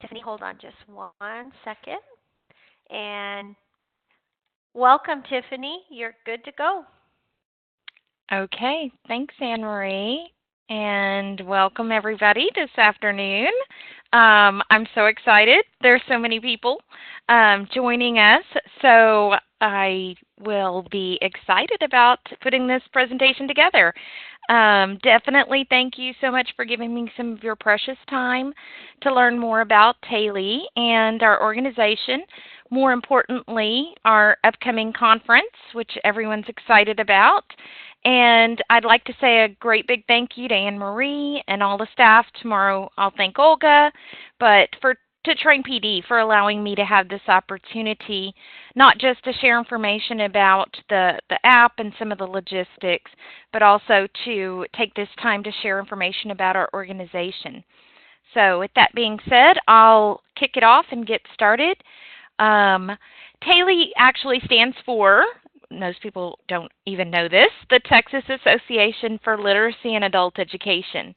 Tiffany, hold on just 1 second. And welcome, Tiffany. You're good to go. Okay, thanks, Anne Marie, and welcome everybody this afternoon. I'm so excited. There's so many people joining us, so I will be excited about putting this presentation together. Definitely thank you so much for giving me some of your precious time to learn more about TALAE and our organization. More importantly, our upcoming conference, which everyone's excited about. And I'd like to say a great big thank you to Anne Marie and all the staff. Tomorrow I'll thank Olga, but to Train PD for allowing me to have this opportunity, not just to share information about the app and some of the logistics, but also to take this time to share information about our organization. So with that being said, I'll kick it off and get started. TALAE actually stands for, most people don't even know this, the Texas Association for Literacy and Adult Education.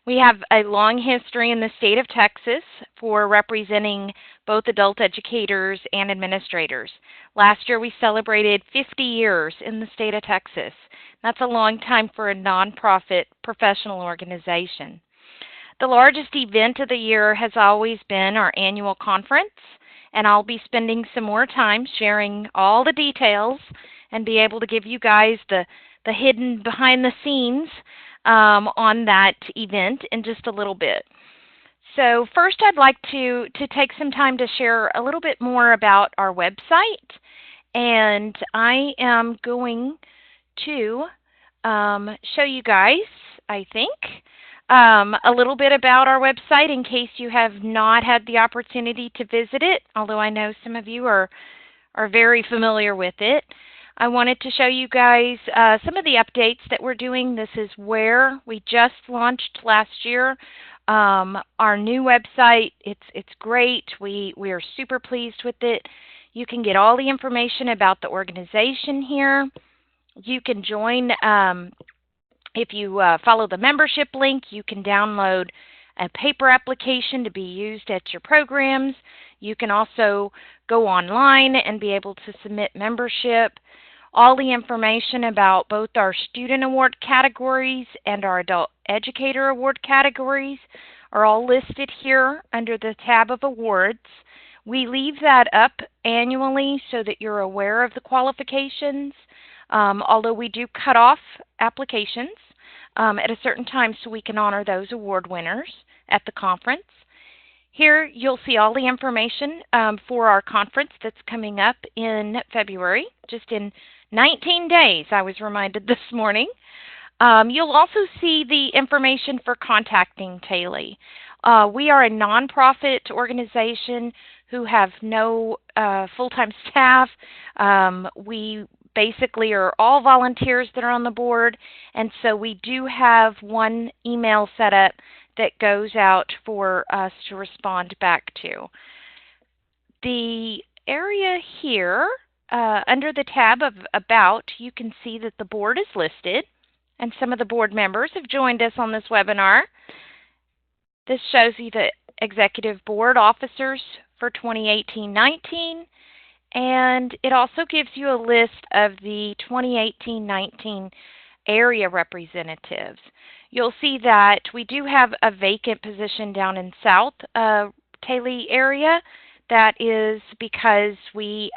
We have a long history in the state of Texas for representing both adult educators and administrators. Last year we celebrated 50 years in the state of Texas. That's a long time for a nonprofit professional organization. The largest event of the year has always been our annual conference, and I'll be spending some more time sharing all the details and be able to give you guys the hidden behind the scenes on that event in just a little bit. So first I'd like to take some time to share a little bit more about our website, and I am going to show you guys, I think, a little bit about our website in case you have not had the opportunity to visit it, although I know some of you are very familiar with it. I wanted to show you guys some of the updates that we're doing. This is where we just launched last year. Our new website, it's great. We are super pleased with it. You can get all the information about the organization here. You can join. If you follow the membership link, you can download a paper application to be used at your programs. You can also go online and be able to submit membership. All the information about both our student award categories and our adult educator award categories are all listed here under the tab of awards. We leave that up annually so that you're aware of the qualifications, although we do cut off applications at a certain time so we can honor those award winners at the conference. Here you'll see all the information for our conference that's coming up in February, just in 19 days, I was reminded this morning. You'll also see the information for contacting TALAE. We are a nonprofit organization who have no full-time staff. We basically are all volunteers that are on the board, and so we do have one email set up that goes out for us to respond back to. The area here, under the tab of About, you can see that the board is listed, and some of the board members have joined us on this webinar. This shows you the executive board officers for 2018-19, and it also gives you a list of the 2018-19 area representatives. You'll see that we do have a vacant position down in South TALAE area. That is because we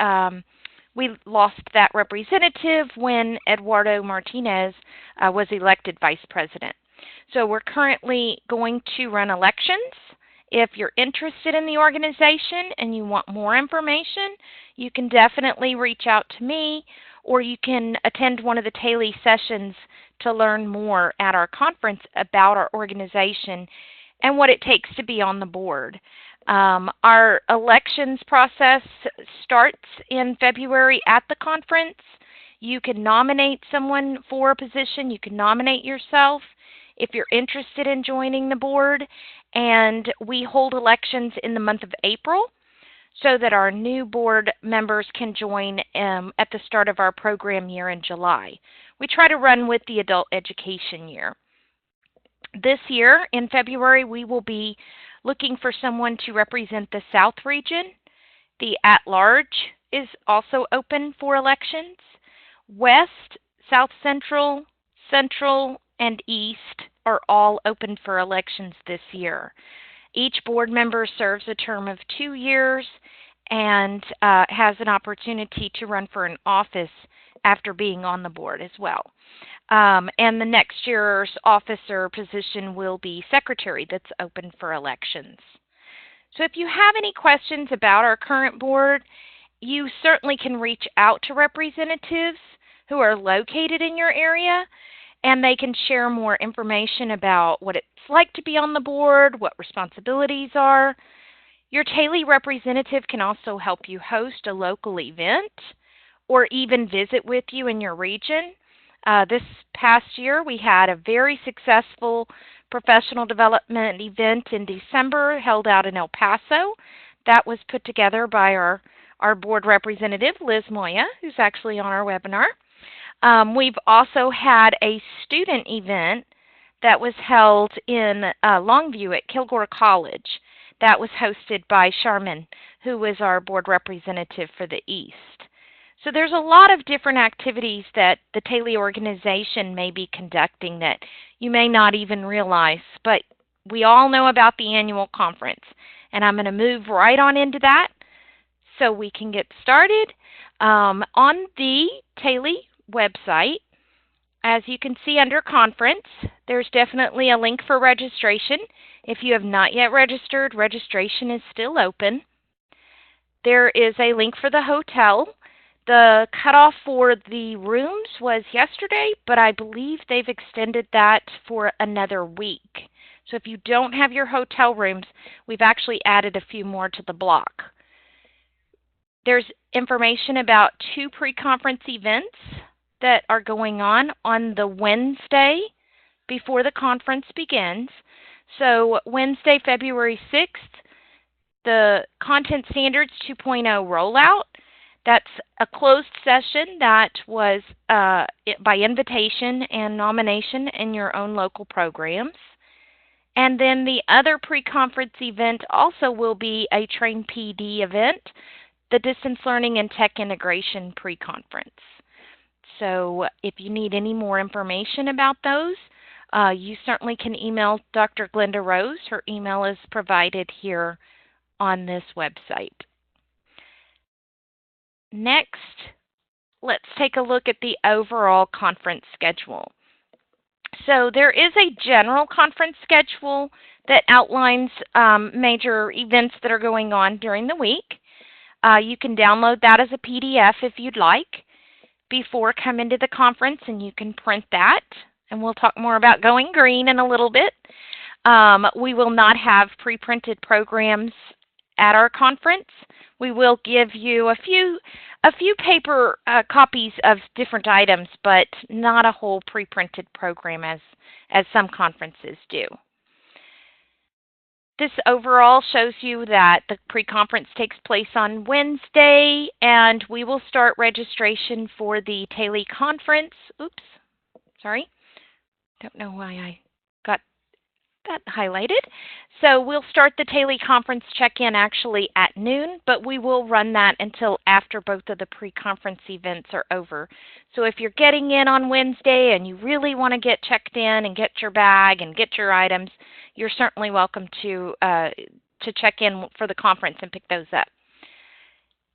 lost that representative when Eduardo Martinez was elected vice president. So we're currently going to run elections. If you're interested in the organization and you want more information, you can definitely reach out to me, or you can attend one of the TALAE sessions to learn more at our conference about our organization and what it takes to be on the board. Our elections process starts in February at the conference. You can nominate someone for a position. You can nominate yourself if you're interested in joining the board. And we hold elections in the month of April so that our new board members can join at the start of our program year in July. We try to run with the adult education year. This year, in February, we will be looking for someone to represent the South region. The at-large is also open for elections. West, South Central, Central, and East are all open for elections this year. Each board member serves a term of 2 years and has an opportunity to run for an office after being on the board as well. And the next year's officer position will be secretary that's open for elections. So if you have any questions about our current board, you certainly can reach out to representatives who are located in your area, and they can share more information about what it's like to be on the board, what responsibilities are. Your TALAE representative can also help you host a local event or even visit with you in your region. This past year, we had a very successful professional development event in December held out in El Paso. That was put together by our board representative, Liz Moya, who's actually on our webinar. We've also had a student event that was held in Longview at Kilgore College. That was hosted by Charmin, who was our board representative for the East. So there's a lot of different activities that the TALAE organization may be conducting that you may not even realize, but we all know about the annual conference. And I'm going to move right on into that so we can get started. On the TALAE website, as you can see under conference, there's definitely a link for registration. If you have not yet registered, registration is still open. There is a link for the hotel. The cutoff for the rooms was yesterday, but I believe they've extended that for another week. So if you don't have your hotel rooms, we've actually added a few more to the block. There's information about 2 pre-conference events that are going on the Wednesday before the conference begins. So Wednesday, February 6th, the Content Standards 2.0 rollout. That's a closed session that was by invitation and nomination in your own local programs. And then the other pre-conference event also will be a Train PD event, the Distance Learning and Tech Integration pre-conference. So if you need any more information about those, you certainly can email Dr. Glenda Rose. Her email is provided here on this website. Next, let's take a look at the overall conference schedule. So there is a general conference schedule that outlines major events that are going on during the week. You can download that as a PDF if you'd like before coming to the conference, and you can print that. And we'll talk more about going green in a little bit. We will not have pre-printed programs at our conference. We will give you a few paper copies of different items, but not a whole pre-printed program as some conferences do. This overall shows you that the pre-conference takes place on Wednesday, and we will start registration for the TALAE conference. Oops, sorry. Don't know why I got that highlighted. So we'll start the TALAE conference check-in actually at noon, but we will run that until after both of the pre-conference events are over. So if you're getting in on Wednesday and you really want to get checked in and get your bag and get your items, you're certainly welcome to check in for the conference and pick those up.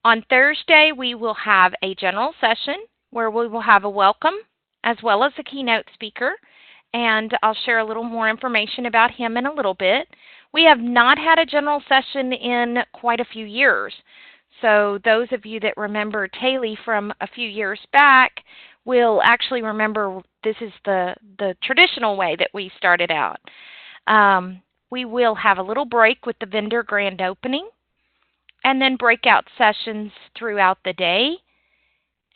On Thursday, we will have a general session where we will have a welcome as well as a keynote speaker. And I'll share a little more information about him in a little bit. We have not had a general session in quite a few years. So those of you that remember TALAE from a few years back will actually remember this is the traditional way that we started out. We will have a little break with the vendor grand opening, and then breakout sessions throughout the day,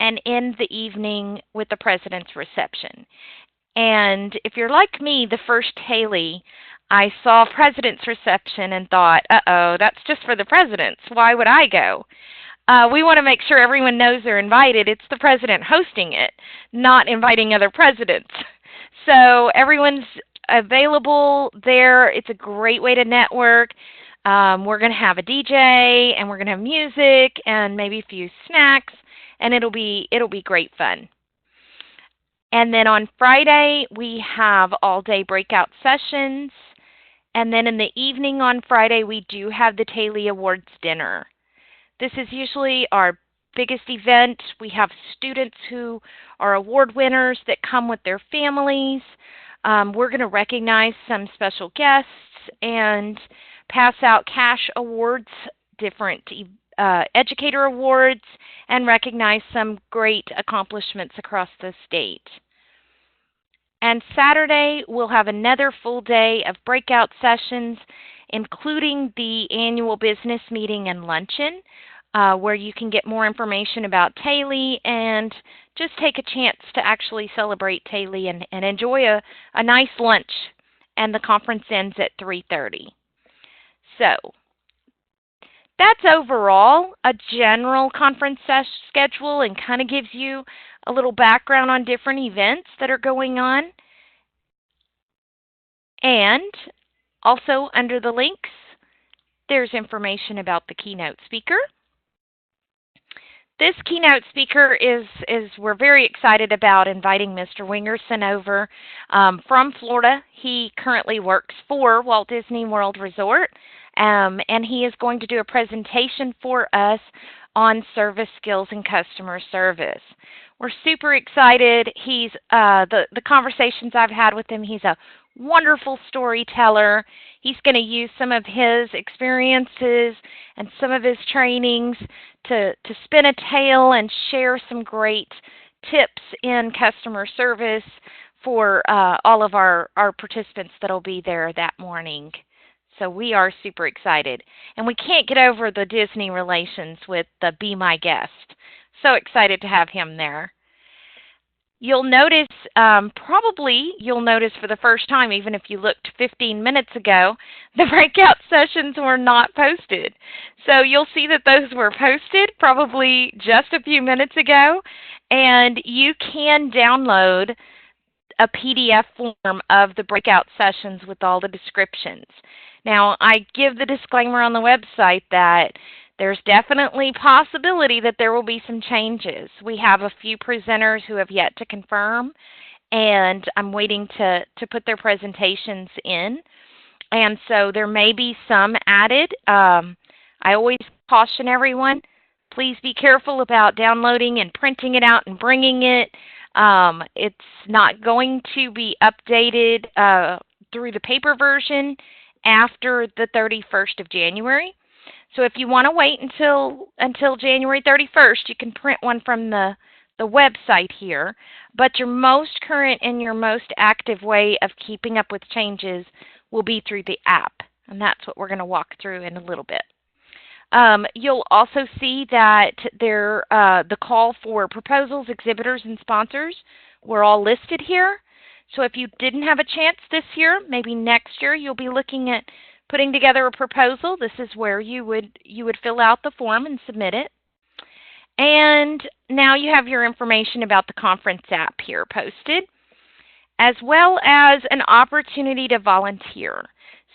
and end the evening with the president's reception. And if you're like me, the first TALAE, I saw president's reception and thought, uh-oh, that's just for the presidents. Why would I go? We want to make sure everyone knows they're invited. It's the president hosting it, not inviting other presidents. So everyone's available there. It's a great way to network. We're going to have a DJ, and we're going to have music and maybe a few snacks, and it'll be great fun. And then on Friday, we have all-day breakout sessions. And then in the evening on Friday, we do have the TALAE Awards dinner. This is usually our biggest event. We have students who are award winners that come with their families. We're going to recognize some special guests and pass out cash awards, different educator awards, and recognize some great accomplishments across the state. And Saturday, we'll have another full day of breakout sessions, including the annual business meeting and luncheon, where you can get more information about TALAE and just take a chance to actually celebrate TALAE and enjoy a nice lunch. And the conference ends at 3:30. So that's overall a general conference schedule and kind of gives you a little background on different events that are going on. And also under the links, there's information about the keynote speaker. This keynote speaker is we're very excited about inviting Mr. Wingerson over from Florida. He currently works for Walt Disney World Resort, and he is going to do a presentation for us on service skills and customer service. We're super excited. He's the conversations I've had with him, he's a wonderful storyteller. He's going to use some of his experiences and some of his trainings to spin a tale and share some great tips in customer service for all of our participants that will be there that morning. So we are super excited. And we can't get over the Disney relations with the Be My Guest. So excited to have him there. You'll notice, probably you'll notice for the first time, even if you looked 15 minutes ago, the breakout sessions were not posted. So you'll see that those were posted probably just a few minutes ago, and you can download a PDF form of the breakout sessions with all the descriptions. Now, I give the disclaimer on the website that there's definitely possibility that there will be some changes. We have a few presenters who have yet to confirm, and I'm waiting to put their presentations in. And so there may be some added. I always caution everyone, please be careful about downloading and printing it out and bringing it. It's not going to be updated through the paper version after the 31st of January. So if you want to wait until January 31st, you can print one from the website here. But your most current and your most active way of keeping up with changes will be through the app. And that's what we're going to walk through in a little bit. You'll also see that the call for proposals, exhibitors, and sponsors were all listed here. So if you didn't have a chance this year, maybe next year you'll be looking at putting together a proposal. This is where you would fill out the form and submit it. And now you have your information about the conference app here posted, as well as an opportunity to volunteer.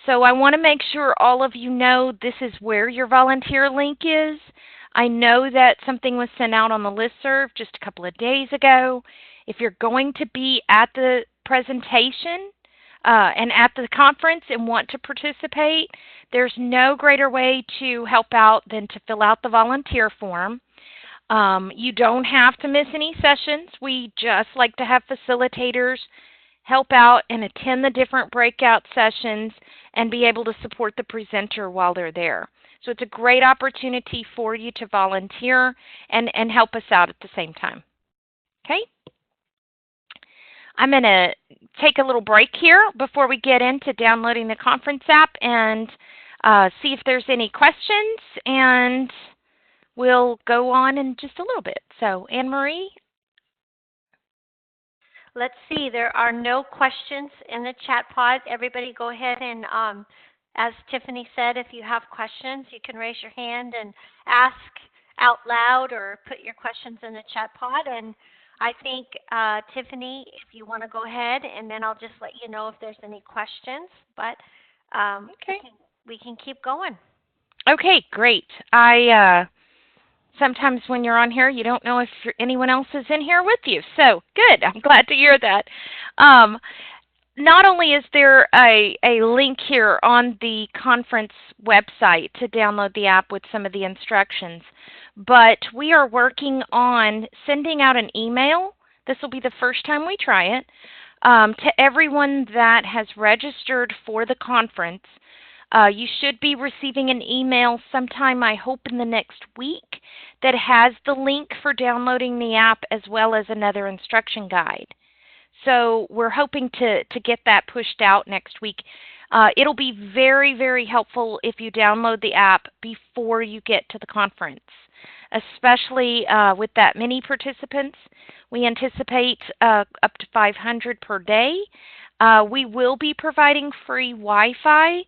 So I want to make sure all of you know this is where your volunteer link is. I know that something was sent out on the listserv just a couple of days ago. If you're going to be at the presentation and at the conference and want to participate, there's no greater way to help out than to fill out the volunteer form. You don't have to miss any sessions. We just like to have facilitators help out and attend the different breakout sessions and be able to support the presenter while they're there. So it's a great opportunity for you to volunteer and help us out at the same time. Okay? I'm going to take a little break here before we get into downloading the conference app and see if there's any questions, and we'll go on in just a little bit. So, Anne-Marie? Let's see. There are no questions in the chat pod. Everybody go ahead and, as Tiffany said, if you have questions, you can raise your hand and ask out loud or put your questions in the chat pod. And I think, Tiffany, if you want to go ahead, and then I'll just let you know if there's any questions. But Okay. we can keep going. Okay, great. I sometimes when you're on here, you don't know if anyone else is in here with you. So good. I'm glad to hear that. Um, Not only is there a link here on the conference website to download the app with some of the instructions, but we are working on sending out an email. This will be the first time we try it, to everyone that has registered for the conference. You should be receiving an email sometime, I hope, in the next week that has the link for downloading the app as well as another instruction guide. So we're hoping to get that pushed out next week. It'll be very, very helpful if you download the app before you get to the conference, especially with that many participants. We anticipate up to 500 per day. We will be providing free Wi-Fi,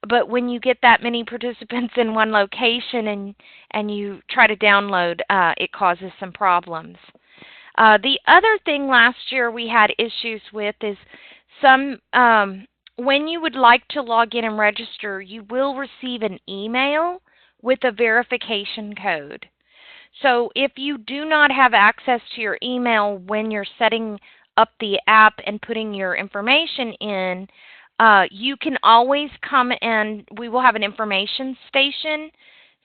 but when you get that many participants in one location and you try to download, it causes some problems. The other thing last year we had issues with is some when you would like to log in and register, you will receive an email with a verification code. So if you do not have access to your email when you're setting up the app and putting your information in, you can always come and we will have an information station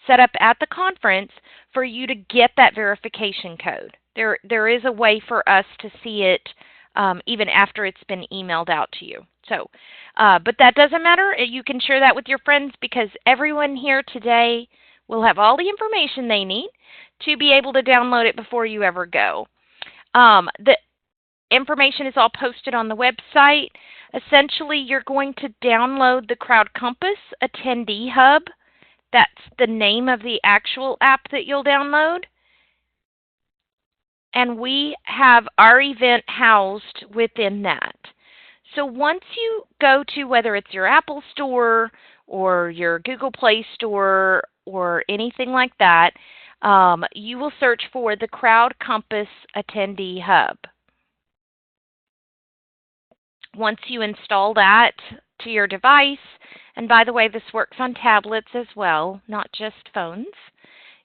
set up at the conference for you to get that verification code. There is a way for us to see it even after it's been emailed out to you. So, but that doesn't matter. You can share that with your friends because everyone here today will have all the information they need to be able to download it before you ever go. The information is all posted on the website. Essentially, you're going to download the Crowd Compass Attendee Hub. That's the name of the actual app that you'll download. And we have our event housed within that. So once you go to whether it's your Apple Store or your Google Play Store or anything like that, you will search for the Crowd Compass Attendee Hub. Once you install that to your device, and by the way, this works on tablets as well, not just phones,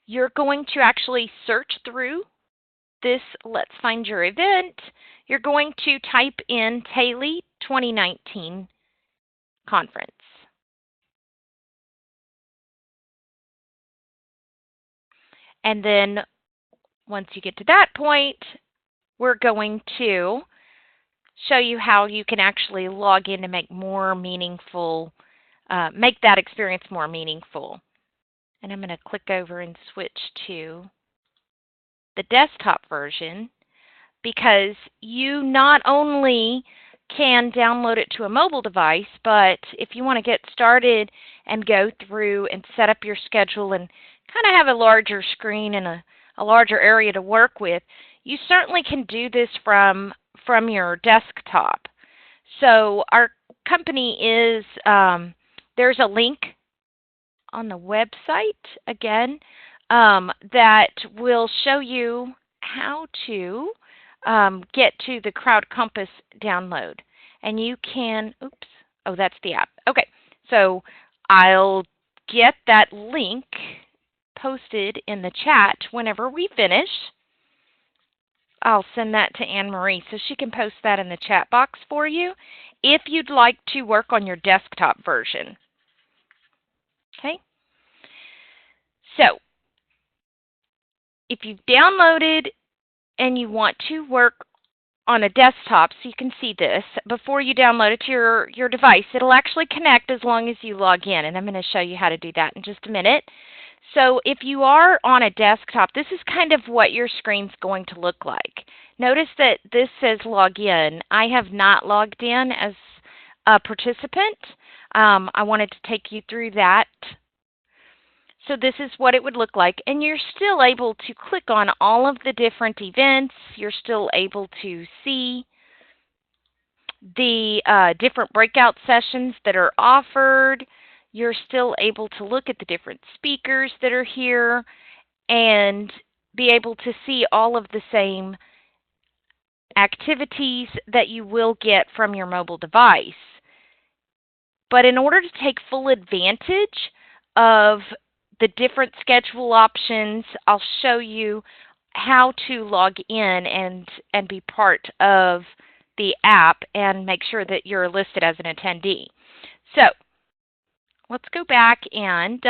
you're going to actually search through this Let's Find Your Event. You're going to type in TALAE 2019 Conference. And then once you get to that point, we're going to show you how you can actually log in to make more meaningful, make that experience more meaningful. And I'm going to click over and switch to the desktop version because you not only can download it to a mobile device, but if you want to get started and go through and set up your schedule and kind of have a larger screen and a larger area to work with, you certainly can do this from your desktop. So our company is, there's a link on the website, again, that will show you how to get to the Crowd Compass download. And you can, oops, oh, that's the app. Okay, so I'll get that link posted in the chat whenever we finish. I'll send that to Anne Marie so she can post that in the chat box for you if you'd like to work on your desktop version. Okay? So, if you've downloaded and you want to work on a desktop, so you can see this, before you download it to your device, it'll actually connect as long as you log in, and I'm going to show you how to do that in just a minute. So if you are on a desktop, this is kind of what your screen's going to look like. Notice that this says log in. I have not logged in as a participant. I wanted to take you through that. So this is what it would look like, and you're still able to click on all of the different events. You're still able to see the different breakout sessions that are offered. You're still able to look at the different speakers that are here and be able to see all of the same activities that you will get from your mobile device. But in order to take full advantage of the different schedule options, I'll show you how to log in and be part of the app and make sure that you're listed as an attendee. So let's go back and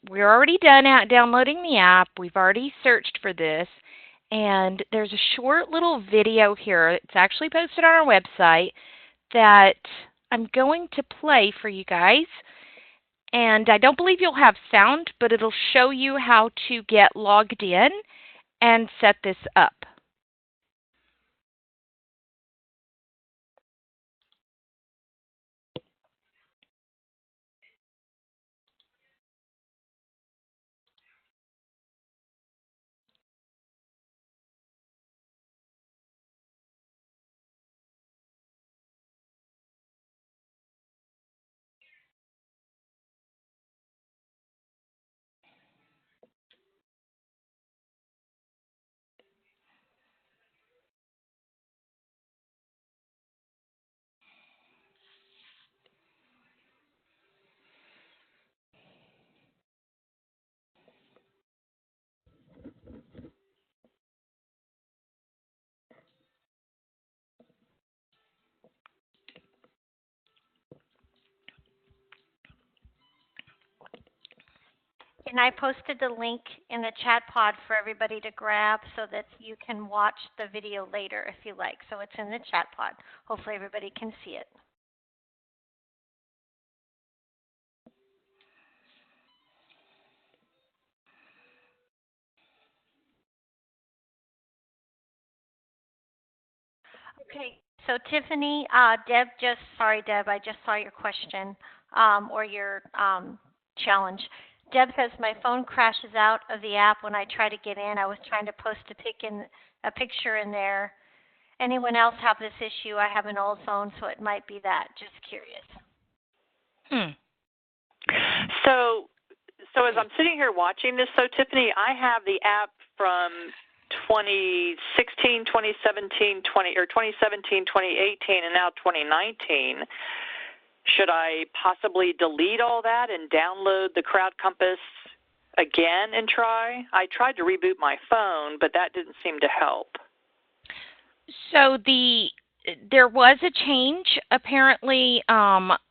we're already done downloading the app. We've already searched for this. And there's a short little video here. It's actually posted on our website that I'm going to play for you guys. And I don't believe you'll have sound, but it'll show you how to get logged in and set this up. And I posted the link in the chat pod for everybody to grab so that you can watch the video later if you like. So it's in the chat pod. Hopefully everybody can see it. Okay, so Tiffany, Deb, I just saw your question or your challenge. Deb says my phone crashes out of the app when I try to get in. I was trying to post a picture in there. Anyone else have this issue? I have an old phone, so it might be that. Just curious. So as I'm sitting here watching this, Tiffany, I have the app from 2016, 2017, 2018, and now 2019. Should I possibly delete all that and download the Crowd Compass again and try? I tried to reboot my phone, but that didn't seem to help. So there was a change apparently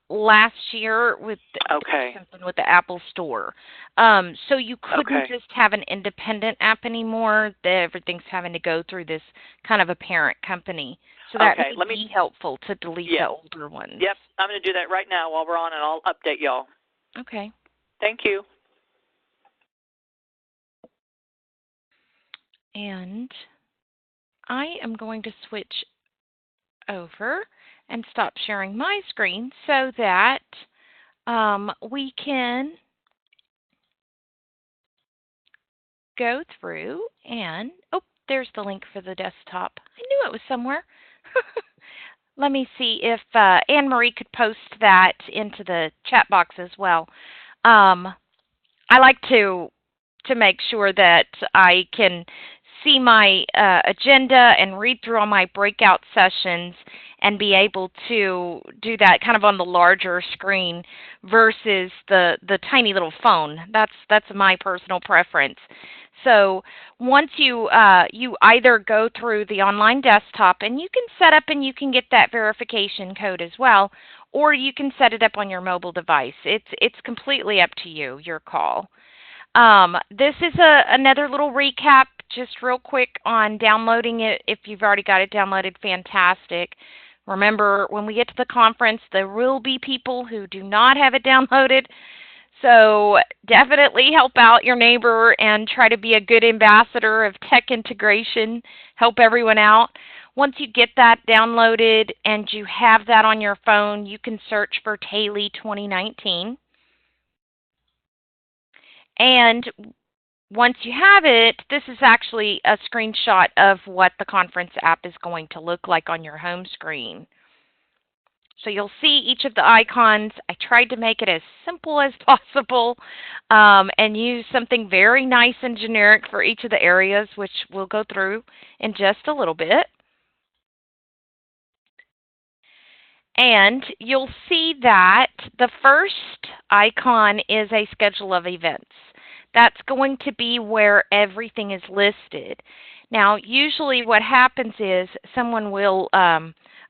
last year with something with the Apple Store. So you couldn't just have an independent app anymore. Everything's having to go through this kind of a parent company. So that may be helpful to delete the older ones. Yep, I'm going to do that right now while we're on, and I'll update y'all. Okay. Thank you. And I am going to switch over and stop sharing my screen so that we can go through and, there's the link for the desktop. I knew it was somewhere. Let me see if Anne-Marie could post that into the chat box as well. I like to make sure that I can see my agenda and read through all my breakout sessions and be able to do that kind of on the larger screen versus the tiny little phone. That's my personal preference. So once you either go through the online desktop and you can set up and you can get that verification code as well, or you can set it up on your mobile device. It's completely up to you, your call. This is another little recap, just real quick on downloading it. If you've already got it downloaded, fantastic. Remember, when we get to the conference, there will be people who do not have it downloaded. So definitely help out your neighbor and try to be a good ambassador of tech integration. Help everyone out. Once you get that downloaded and you have that on your phone, you can search for TALAE 2019. And once you have it, this is actually a screenshot of what the conference app is going to look like on your home screen. So you'll see each of the icons. I tried to make it as simple as possible and use something very nice and generic for each of the areas, which we'll go through in just a little bit. And you'll see that the first icon is a schedule of events. That's going to be where everything is listed. Now, usually what happens is someone will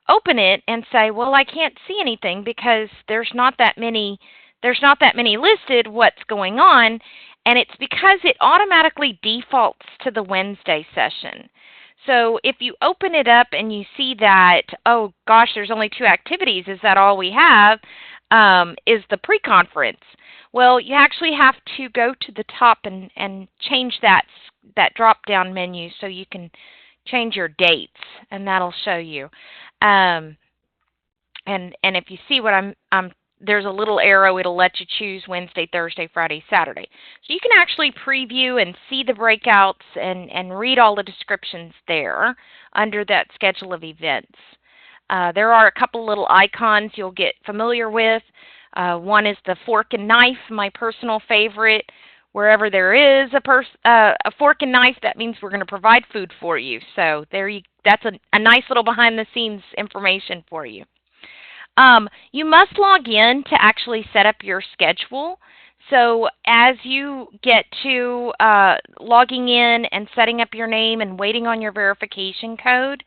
open it and say, "Well, I can't see anything because there's not that many listed. What's going on?" And it's because it automatically defaults to the Wednesday session. So if you open it up and you see that, oh gosh, there's only 2 activities, is that all we have? Is the pre-conference. Well, you actually have to go to the top and change that drop-down menu so you can change your dates, and that'll show you. And if you see what I'm there's a little arrow. It'll let you choose Wednesday, Thursday, Friday, Saturday. So you can actually preview and see the breakouts and read all the descriptions there under that schedule of events. There are a couple little icons you'll get familiar with. One is the fork and knife, my personal favorite. Wherever there is a fork and knife, that means we're going to provide food for you. So that's a nice little behind-the-scenes information for you. You must log in to actually set up your schedule. So as you get to logging in and setting up your name and waiting on your verification code,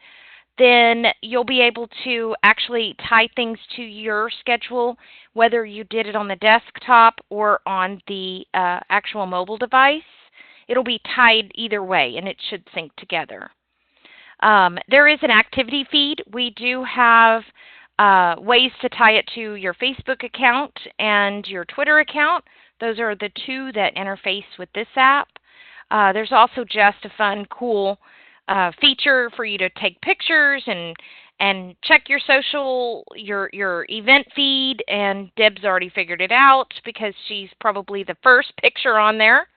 then you'll be able to actually tie things to your schedule, whether you did it on the desktop or on the actual mobile device. It'll be tied either way, and it should sync together. There is an activity feed. We do have ways to tie it to your Facebook account and your Twitter account. Those are the 2 that interface with this app. There's also just a fun, cool feature for you to take pictures and check your social, your event feed, and Deb's already figured it out because she's probably the first picture on there.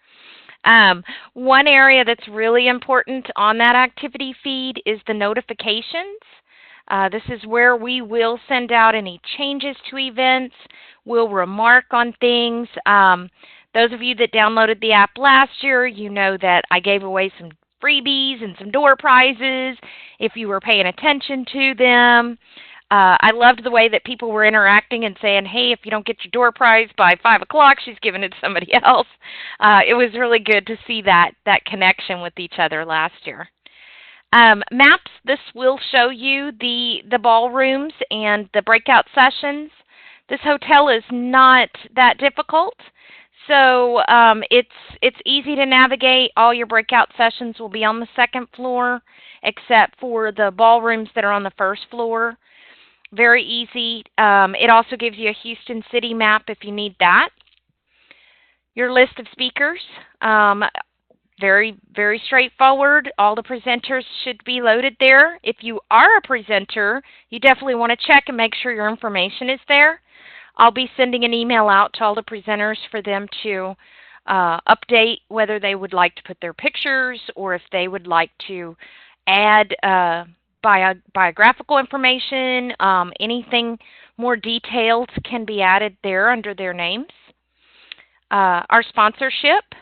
One area that's really important on that activity feed is the notifications. This is where we will send out any changes to events. We'll remark on things. Those of you that downloaded the app last year, you know that I gave away some freebies and some door prizes if you were paying attention to them. I loved the way that people were interacting and saying, "Hey, if you don't get your door prize by 5 o'clock, she's giving it to somebody else." It was really good to see that connection with each other last year. Maps, this will show you the ballrooms and the breakout sessions. This hotel is not that difficult, so it's easy to navigate. All your breakout sessions will be on the 2nd floor, except for the ballrooms that are on the 1st floor. Very easy. It also gives you a Houston City map if you need that. Your list of speakers. Very, very straightforward. All the presenters should be loaded there. If you are a presenter, you definitely want to check and make sure your information is there. I'll be sending an email out to all the presenters for them to update whether they would like to put their pictures or if they would like to add biographical information. Anything more detailed can be added there under their names. Our sponsorship.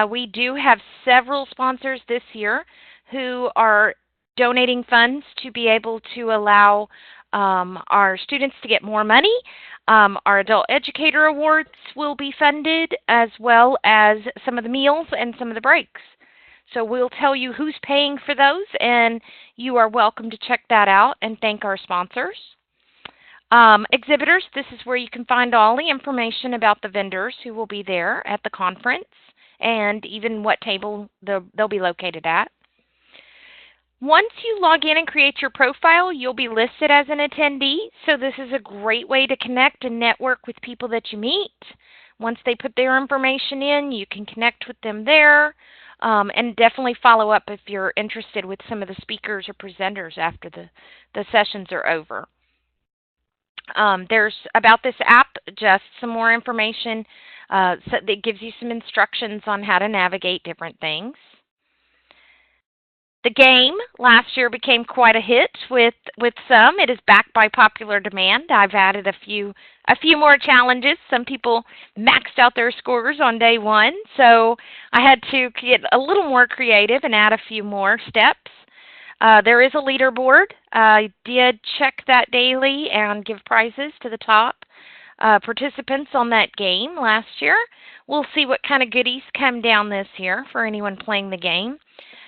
We do have several sponsors this year who are donating funds to be able to allow our students to get more money. Our Adult Educator Awards will be funded, as well as some of the meals and some of the breaks. So we'll tell you who's paying for those, and you are welcome to check that out and thank our sponsors. Exhibitors, this is where you can find all the information about the vendors who will be there at the conference and even what table they'll be located at. Once you log in and create your profile, you'll be listed as an attendee, so this is a great way to connect and network with people that you meet. Once they put their information in, you can connect with them there, and definitely follow up if you're interested with some of the speakers or presenters after the sessions are over. There's about this app, just some more information that gives you some instructions on how to navigate different things. The game last year became quite a hit with some. It is back by popular demand. I've added a few more challenges. Some people maxed out their scores on day one, so I had to get a little more creative and add a few more steps. There is a leaderboard. I did check that daily and give prizes to the top participants on that game last year. We'll see what kind of goodies come down this year for anyone playing the game.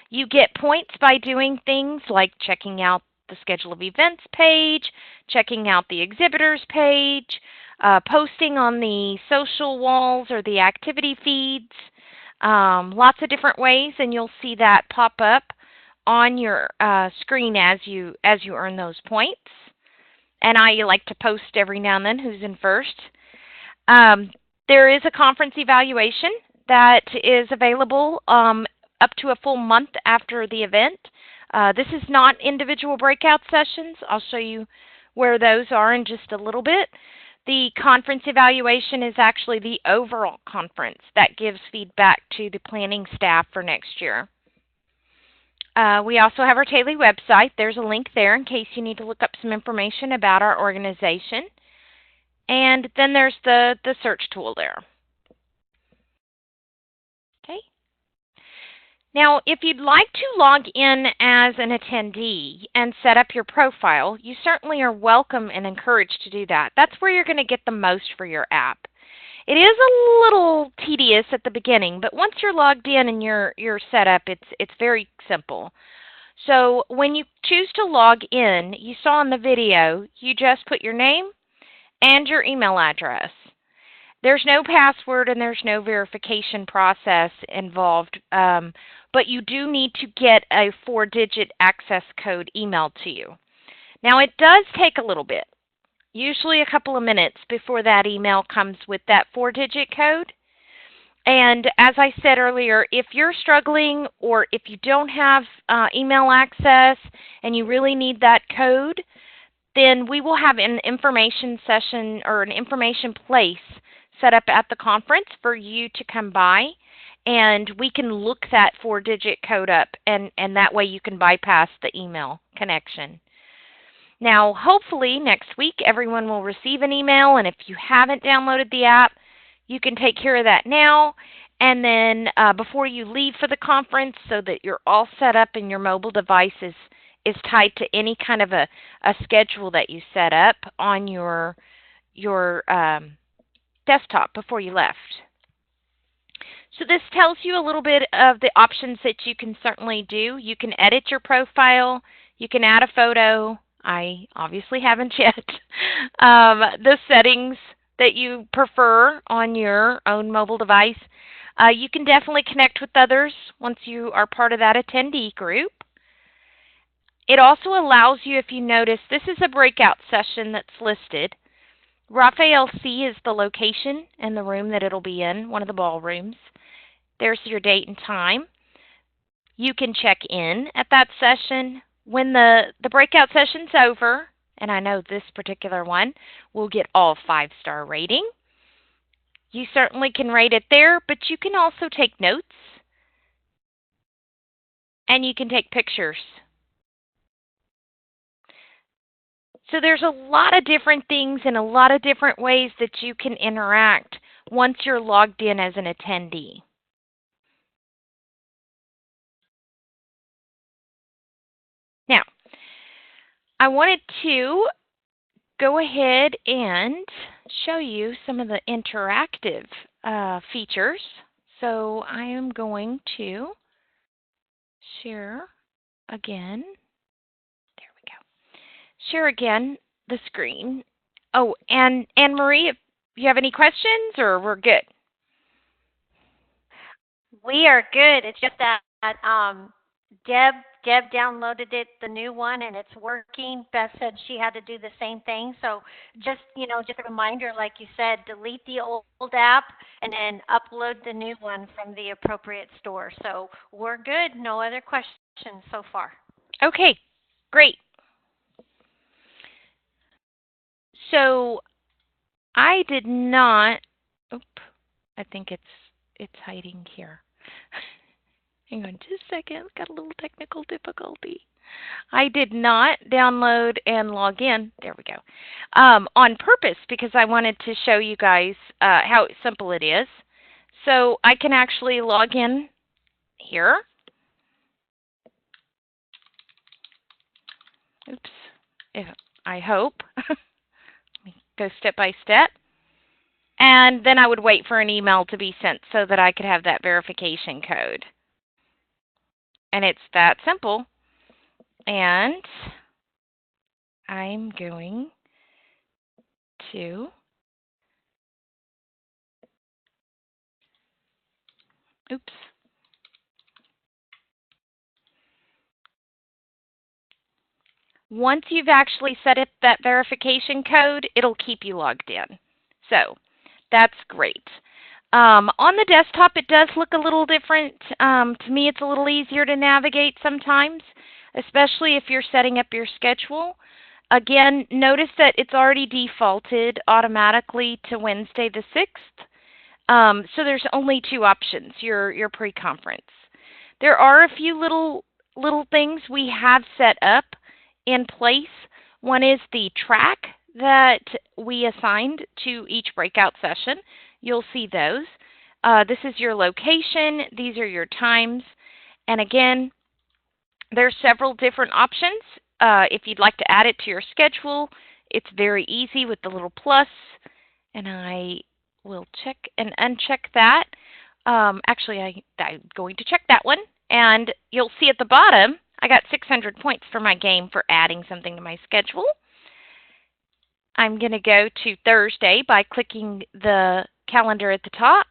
You get points by doing things like checking out the schedule of events page, checking out the exhibitors page, posting on the social walls or the activity feeds, lots of different ways, and you'll see that pop up on your screen as you earn those points. And I like to post every now and then who's in first. There is a conference evaluation that is available up to a full month after the event. This is not individual breakout sessions. I'll show you where those are in just a little bit. The conference evaluation is actually the overall conference that gives feedback to the planning staff for next year. We also have our TALAE website. There's a link there in case you need to look up some information about our organization. And then there's the search tool there. Okay. Now, if you'd like to log in as an attendee and set up your profile, you certainly are welcome and encouraged to do that. That's where you're going to get the most for your app. It is a little tedious at the beginning, but once you're logged in and you're set up, it's very simple. So when you choose to log in, you saw in the video, you just put your name and your email address. There's no password and there's no verification process involved, but you do need to get a 4-digit access code emailed to you. Now, it does take a little bit. Usually a couple of minutes before that email comes with that 4-digit code. And as I said earlier, if you're struggling or if you don't have email access and you really need that code, then we will have an information session or an information place set up at the conference for you to come by, and we can look that 4-digit code up, and that way you can bypass the email connection. Now, hopefully next week everyone will receive an email, and if you haven't downloaded the app, you can take care of that now, and then before you leave for the conference so that you're all set up and your mobile device is tied to any kind of a schedule that you set up on your desktop before you left. So this tells you a little bit of the options that you can certainly do. You can edit your profile. You can add a photo. I obviously haven't yet. The settings that you prefer on your own mobile device. You can definitely connect with others once you are part of that attendee group. It also allows you, if you notice, this is a breakout session that's listed. Raphael C is the location and the room that it'll be in, one of the ballrooms. There's your date and time. You can check in at that session. When the breakout session's over, and I know this particular one will get all 5-star rating, you certainly can rate it there, but you can also take notes and you can take pictures. So there's a lot of different things and a lot of different ways that you can interact once you're logged in as an attendee. Now, I wanted to go ahead and show you some of the interactive features. So I am going to share again. Share again the screen. Oh, and Anne-Marie, if you have any questions, or we're good? We are good. It's just that Deb downloaded it, the new one, and it's working. Beth said she had to do the same thing. So just a reminder, like you said, delete the old app and then upload the new one from the appropriate store. So we're good. No other questions so far. Okay, great. So I did not, I think it's hiding here. Hang on just a second, got a little technical difficulty. I did not download and log in, there we go, on purpose because I wanted to show you guys how simple it is. So I can actually log in here. Oops. If I hope. Let me go step by step. And then I would wait for an email to be sent so that I could have that verification code. And it's that simple. And I'm going to, oops. Once you've actually set up that verification code, it'll keep you logged in. So that's great. On the desktop, it does look a little different. To me, it's a little easier to navigate sometimes, especially if you're setting up your schedule. Again, notice that it's already defaulted automatically to Wednesday the 6th. So there's only two options, your pre-conference. There are a few little things we have set up in place. One is the track that we assigned to each breakout session. You'll see those. This is your location. These are your times. And again, there's several different options. If you'd like to add it to your schedule, it's very easy with the little plus. And I will check and uncheck that. Actually, I'm going to check that one. And you'll see at the bottom, I got 600 points for my game for adding something to my schedule. I'm going to go to Thursday by clicking the calendar at the top.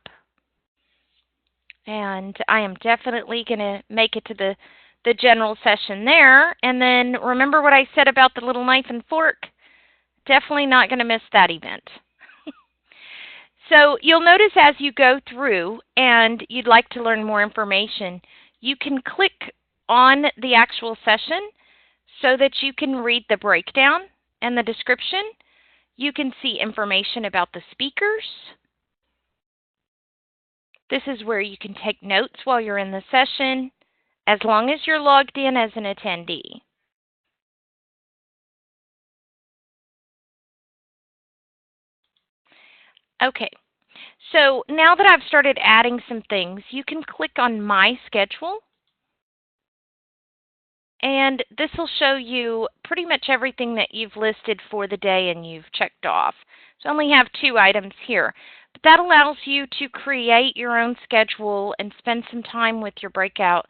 And I am definitely going to make it to the general session there. And then remember what I said about the little knife and fork? Definitely not going to miss that event. So you'll notice as you go through and you'd like to learn more information, you can click on the actual session so that you can read the breakdown and the description. You can see information about the speakers. This is where you can take notes while you're in the session, as long as you're logged in as an attendee. Okay, so now that I've started adding some things, you can click on My Schedule. And this will show you pretty much everything that you've listed for the day and you've checked off. So I only have 2 items here. But that allows you to create your own schedule and spend some time with your breakout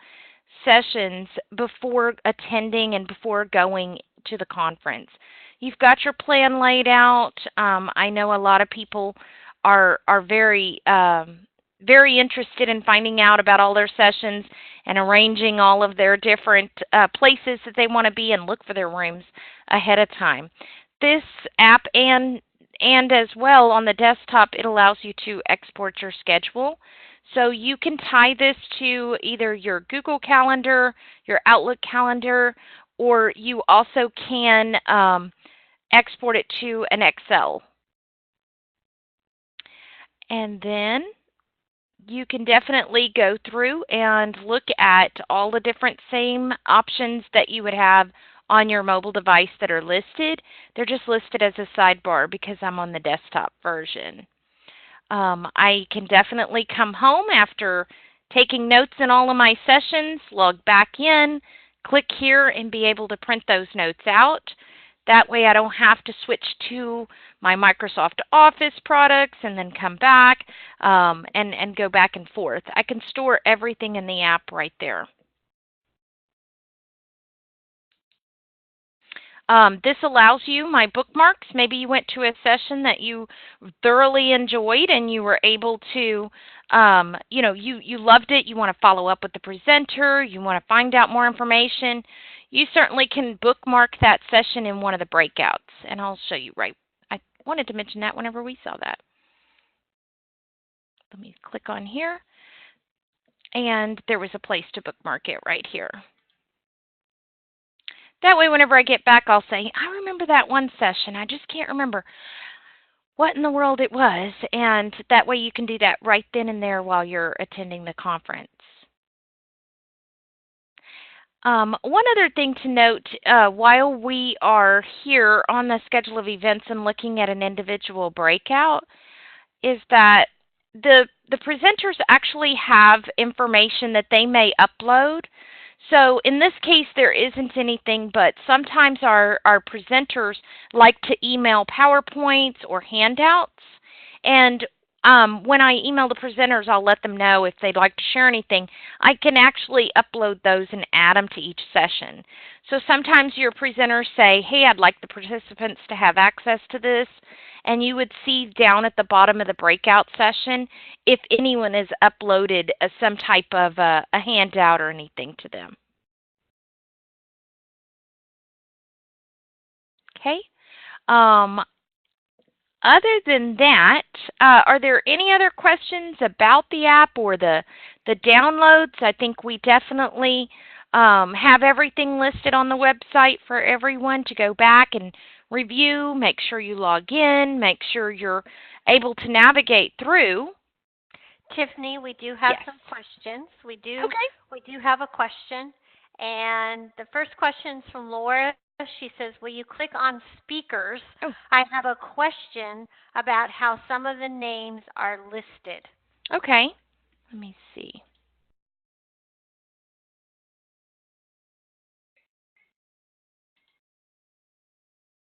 sessions before attending and before going to the conference. You've got your plan laid out. I know a lot of people are very interested in finding out about all their sessions and arranging all of their different places that they want to be and look for their rooms ahead of time. This app and as well on the desktop, it allows you to export your schedule. So you can tie this to either your Google Calendar, your Outlook calendar, or you also can export it to an Excel. And then you can definitely go through and look at all the different same options that you would have on your mobile device that are listed. They're just listed as a sidebar because I'm on the desktop version. I can definitely come home after taking notes in all of my sessions, log back in, click here, and be able to print those notes out. That way I don't have to switch to my Microsoft Office products and then come back and go back and forth. I can store everything in the app right there. This allows you my bookmarks. Maybe you went to a session that you thoroughly enjoyed and you were able to, you loved it. You want to follow up with the presenter. You want to find out more information. You certainly can bookmark that session in one of the breakouts. And I'll show you right. I wanted to mention that whenever we saw that. Let me click on here. And there was a place to bookmark it right here. That way, whenever I get back, I'll say, I remember that one session. I just can't remember what in the world it was. And that way you can do that right then and there while you're attending the conference. One other thing to note while we are here on the schedule of events and looking at an individual breakout is that the presenters actually have information that they may upload. So in this case, there isn't anything, but sometimes our presenters like to email PowerPoints or handouts. And when I email the presenters, I'll let them know if they'd like to share anything. I can actually upload those and add them to each session. So sometimes your presenters say, hey, I'd like the participants to have access to this. And you would see down at the bottom of the breakout session if anyone has uploaded some type of a handout or anything to them. Okay. Um, Other than that, are there any other questions about the app or the downloads? I think we definitely have everything listed on the website for everyone to go back and review, make sure you log in, make sure you're able to navigate through. Tiffany, we do have Yes. some questions. We Okay. do have a question, and the first question is from Laura. She says, "Will you click on speakers? Oh, I have a question about how some of the names are listed." okay. Let me see.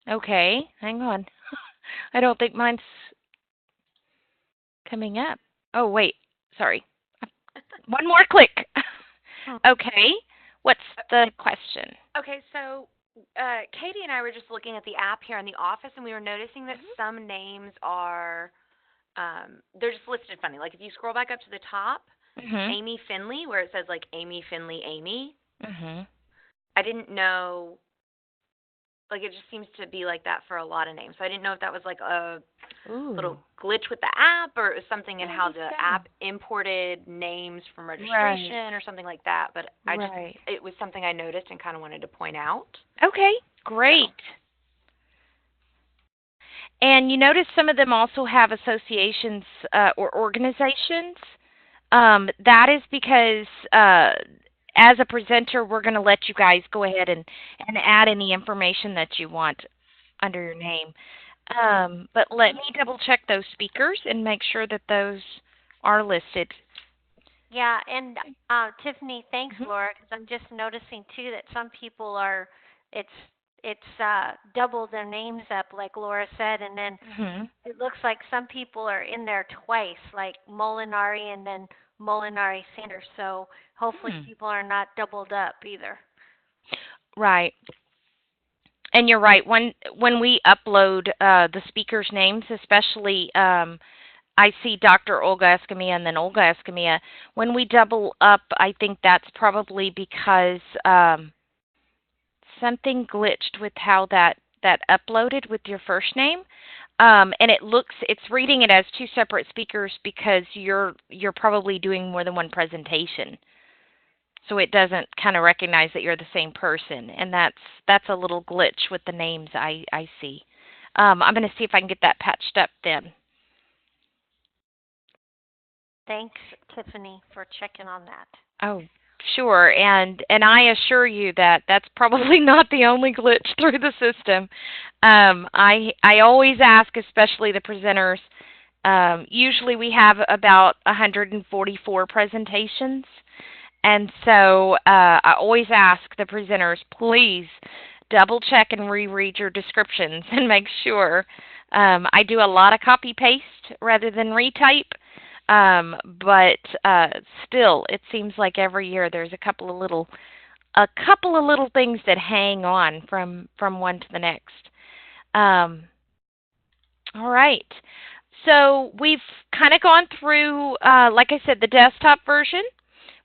Okay, hang on. I don't think mine's coming up. Oh, wait. Sorry. One more click. Okay. What's the question? Okay, so Katie and I were just looking at the app here in the office, and we were noticing that some names are they're just listed funny. Like if you scroll back up to the top, Mhm. Amy Finley, where it says like Amy Finley Amy. Mhm. I didn't know. Like it just seems to be like that for a lot of names. So I didn't know if that was like a little Ooh. glitch with the app, or it was something in how Maybe the so. app imported names from Right. registration or something like that. But Right. it was something I noticed and kind of wanted to point out. Okay. Great. And you notice some of them also have associations or organizations. That is because as a presenter, we're going to let you guys go ahead and add any information that you want under your name. But let me double check those speakers and make sure that those are listed. Yeah, and Tiffany, thanks, Mhm. Laura, because I'm just noticing too that some people are, it's double their names up, like Laura said, and then Mhm. it looks like some people are in there twice, like Molinari and then Molinari Sanders. So hopefully Hmm. people are not doubled up either. Right. And you're right. When we upload the speakers' names, especially I see Dr. Olga Escamilla and then Olga Escamilla. When we double up, I think that's probably because something glitched with how that uploaded with your first name. And it's reading it as two separate speakers because you're probably doing more than one presentation. So it doesn't kind of recognize that you're the same person, and that's a little glitch with the names I see. I'm going to see if I can get that patched up then. Thanks, Tiffany, for checking on that. Oh, sure. And I assure you that that's probably not the only glitch through the system. I always ask, especially the presenters. Usually we have about 144 presentations, and so I always ask the presenters, please double check and reread your descriptions and make sure. I do a lot of copy paste rather than retype. But still, it seems like every year there's a couple of little things that hang on from one to the next. Um, all right. So we've kind of gone through, like I said, the desktop version.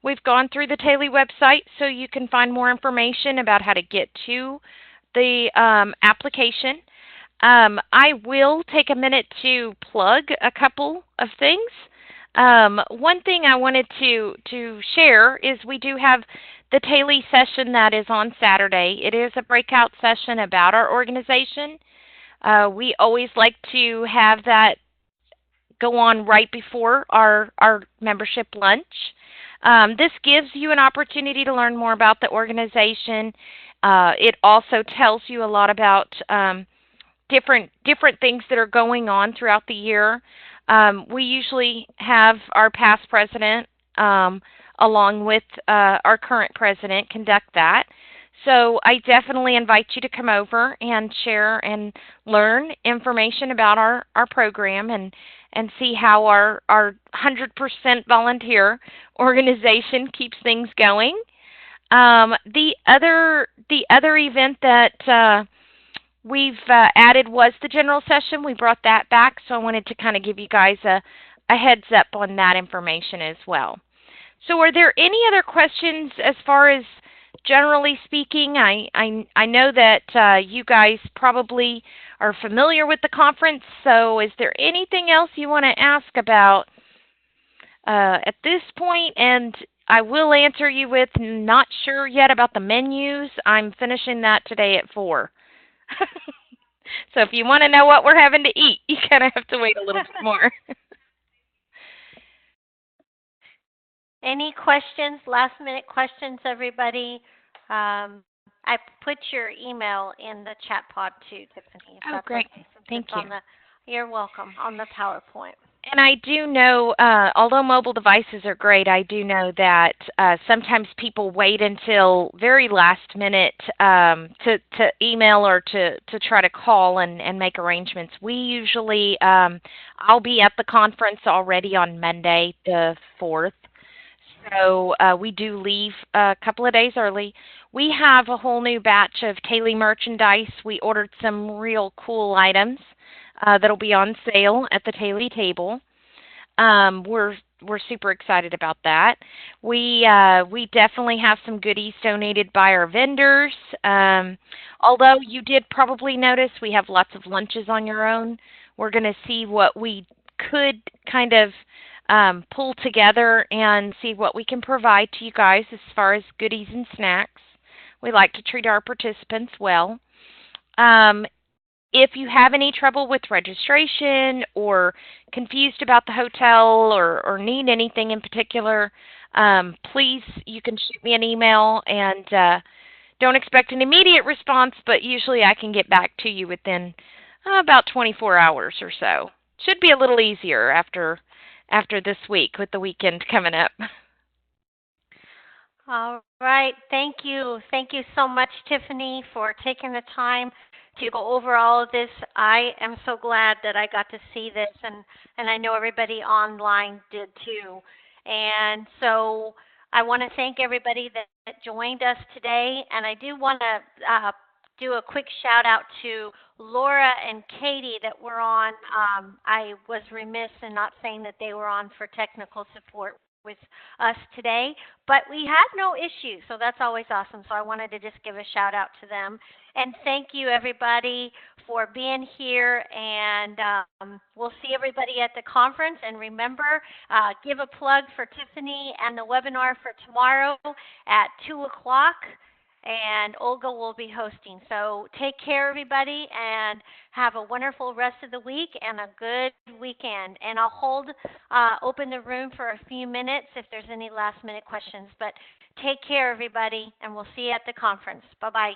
We've gone through the TALAE website, so you can find more information about how to get to the application. I will take a minute to plug a couple of things. One thing I wanted to share is we do have the TALAE session that is on Saturday. It is a breakout session about our organization. We always like to have that go on right before our membership lunch. This gives you an opportunity to learn more about the organization. It also tells you a lot about different things that are going on throughout the year. We usually have our past president along with our current president, conduct that. So I definitely invite you to come over and share and learn information about our program and see how our 100% volunteer organization keeps things going. The other event that we've added was the general session. We brought that back, so I wanted to kind of give you guys a heads up on that information as well. So are there any other questions as far as generally speaking? I know that you guys probably are familiar with the conference, so is there anything else you want to ask about at this point? And I will answer you with not sure yet about the menus. I'm finishing that today at 4. So if you want to know what we're having to eat, you kind of have to wait a little bit more. Any questions, last minute questions, everybody? I put your email in the chat pod too, Tiffany. If Oh, that's great. okay. Since Thank it's you. on you're welcome, on the PowerPoint. And I do know, although mobile devices are great, I do know that sometimes people wait until very last minute to email or to try to call and make arrangements. We usually, I'll be at the conference already on Monday the 4th. So we do leave a couple of days early. We have a whole new batch of TALAE merchandise. We ordered some real cool items that'll be on sale at the TALAE table. We're super excited about that. We definitely have some goodies donated by our vendors. Although you did probably notice we have lots of lunches on your own. We're going to see what we could kind of pull together and see what we can provide to you guys as far as goodies and snacks. We like to treat our participants well. If you have any trouble with registration or confused about the hotel or need anything in particular, please, you can shoot me an email and don't expect an immediate response, but usually I can get back to you within about 24 hours or so. Should be a little easier after this week with the weekend coming up. All right. Thank you. Thank you so much, Tiffany, for taking the time to go over all of this. I am so glad that I got to see this, and I know everybody online did too. And so I want to thank everybody that joined us today, and I do want to do a quick shout out to Laura and Katie that were on. I was remiss in not saying that they were on for technical support with us today, but we had no issues, so that's always awesome. So I wanted to just give a shout out to them. And thank you, everybody, for being here, and we'll see everybody at the conference. And remember, give a plug for Tiffany and the webinar for tomorrow at 2 o'clock, and Olga will be hosting. So take care, everybody, and have a wonderful rest of the week and a good weekend. And I'll open the room for a few minutes if there's any last-minute questions. But take care, everybody, and we'll see you at the conference. Bye-bye.